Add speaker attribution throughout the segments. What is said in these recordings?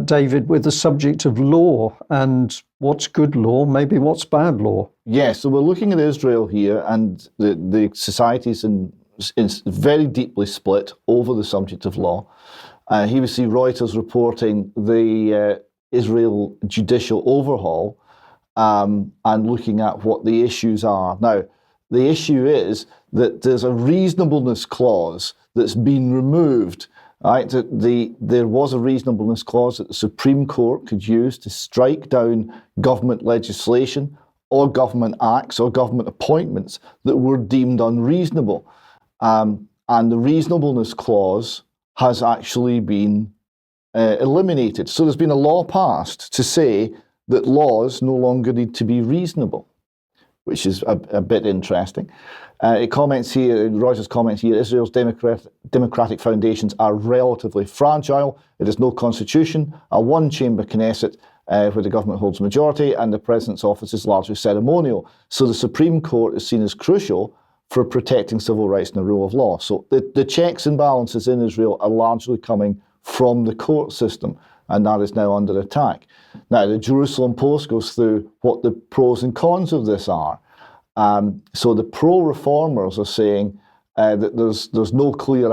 Speaker 1: David, with the subject of law and what's good law, maybe what's bad law.
Speaker 2: Yes, so we're looking at Israel here, and the society's is very deeply split over the subject of law. Here we see Reuters reporting the Israel judicial overhaul and looking at what the issues are. Now, the issue is that there's a reasonableness clause that's been removed. Right? There was a reasonableness clause that the Supreme Court could use to strike down government legislation or government acts or government appointments that were deemed unreasonable. And the reasonableness clause has actually been eliminated. So there's been a law passed to say that laws no longer need to be reasonable, which is a bit interesting. It comments here, Reuters comments here, Israel's democratic foundations are relatively fragile. It has no constitution, a one-chamber Knesset where the government holds majority, and the president's office is largely ceremonial. So the Supreme Court is seen as crucial for protecting civil rights and the rule of law. So the checks and balances in Israel are largely coming from the court system, and that is now under attack. Now, the Jerusalem Post goes through what the pros and cons of this are. So the pro-reformers are saying that there's no clear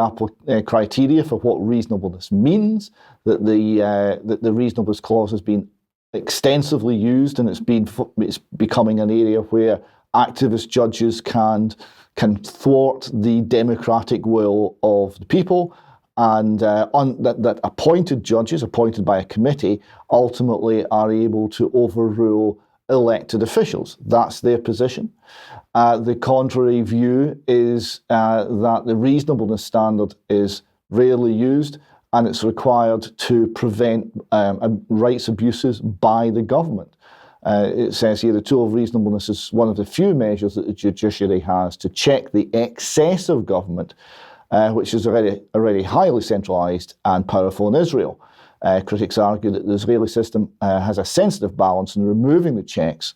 Speaker 2: criteria for what reasonableness means, that the reasonableness clause has been extensively used, and it's becoming an area where activist judges can thwart the democratic will of the people, and that appointed judges, appointed by a committee, ultimately are able to overrule elected officials. That's their position. The contrary view is that the reasonableness standard is rarely used, and it's required to prevent rights abuses by the government. It says here the tool of reasonableness is one of the few measures that the judiciary has to check the excess of government, which is already highly centralised and powerful in Israel. Critics argue that the Israeli system has a sensitive balance, and removing the checks,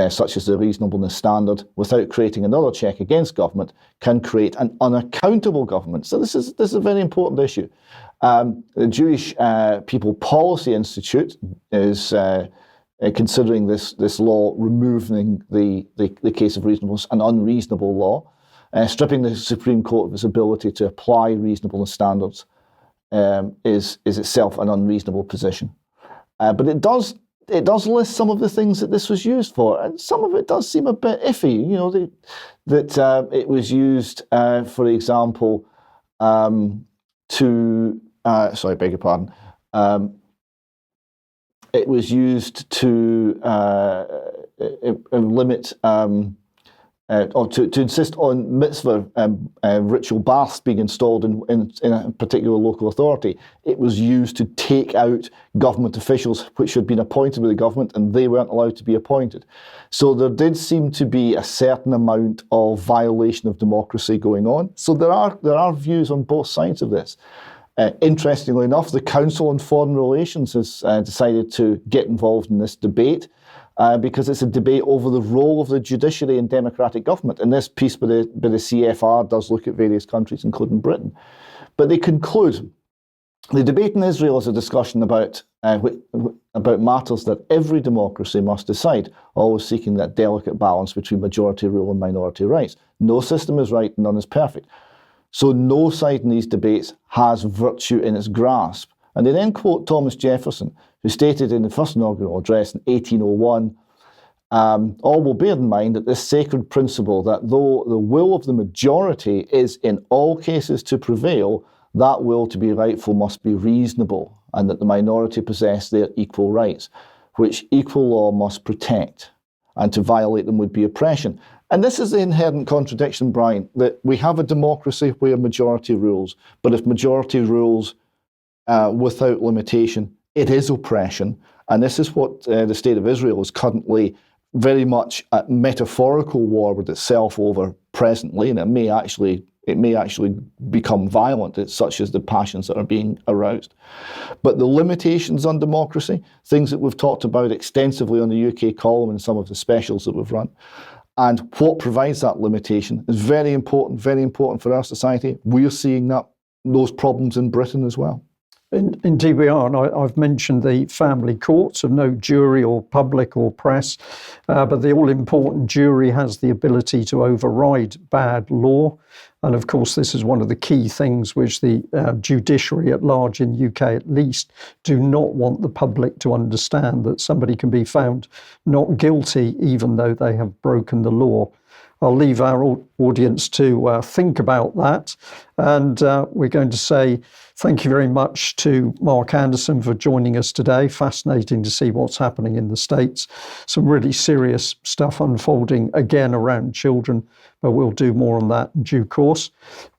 Speaker 2: such as the reasonableness standard, without creating another check against government, can create an unaccountable government. So this is a very important issue. The Jewish People Policy Institute is considering this law removing the case of reasonableness an unreasonable law, stripping the Supreme Court of its ability to apply reasonableness standards. Is itself an unreasonable position. But it does list some of the things that this was used for, and some of it does seem a bit iffy. You know, that it was used, for example, beg your pardon. It was used to limit or to insist on mitzvah ritual baths being installed in a particular local authority. It was used to take out government officials which had been appointed by the government, and they weren't allowed to be appointed. So there did seem to be a certain amount of violation of democracy going on. So there are views on both sides of this. Interestingly enough, the Council on Foreign Relations has decided to get involved in this debate. Because it's a debate over the role of the judiciary in democratic government. And this piece by the CFR does look at various countries, including Britain. But they conclude, the debate in Israel is a discussion about matters that every democracy must decide, always seeking that delicate balance between majority rule and minority rights. No system is right, none is perfect. So no side in these debates has virtue in its grasp. And they then quote Thomas Jefferson, who stated in the first inaugural address in 1801, all will bear in mind that this sacred principle that though the will of the majority is in all cases to prevail, that will to be rightful must be reasonable, and that the minority possess their equal rights, which equal law must protect, and to violate them would be oppression. And this is the inherent contradiction, Brian, that we have a democracy where majority rules, but if majority rules without limitation, it is oppression. And this is what the state of Israel is currently very much at metaphorical war with itself over presently, and it may actually become violent. It's such as the passions that are being aroused. But the limitations on democracy, things that we've talked about extensively on the UK column and some of the specials that we've run, and what provides that limitation is very important for our society. We're seeing those problems in Britain as well.
Speaker 1: Indeed, we are. And I've mentioned the family courts of no jury or public or press, but the all-important jury has the ability to override bad law. And of course, this is one of the key things which the judiciary at large in the UK at least do not want the public to understand, that somebody can be found not guilty even though they have broken the law. I'll leave our audience to think about that. And we're going to say thank you very much to Mark Anderson for joining us today. Fascinating to see what's happening in the States. Some really serious stuff unfolding again around children, but we'll do more on that in due course.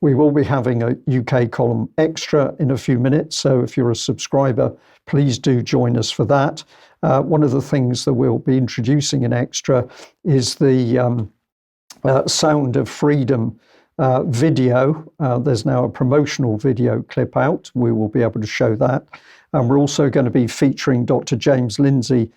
Speaker 1: We will be having a UK column extra in a few minutes. So if you're a subscriber, please do join us for that. One of the things that we'll be introducing in extra is the Sound of Freedom video. There's now a promotional video clip out. We will be able to show that. And we're also going to be featuring Dr. James Lindsay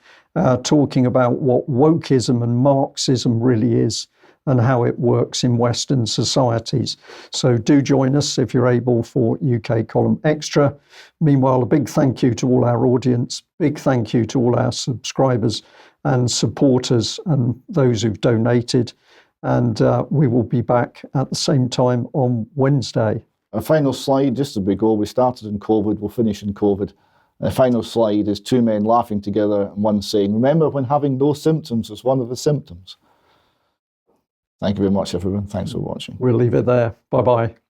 Speaker 1: talking about what wokeism and Marxism really is and how it works in Western societies. So do join us if you're able for UK column extra. Meanwhile, a big thank you to all our audience. Big thank you to all our subscribers and supporters and those who've donated. And we will be back at the same time on Wednesday.
Speaker 2: A final slide, just as we go. We started in COVID, we'll finish in COVID. The final slide is two men laughing together and one saying, remember when having no symptoms is one of the symptoms. Thank you very much, everyone. Thanks for watching.
Speaker 1: We'll leave it there. Bye-bye.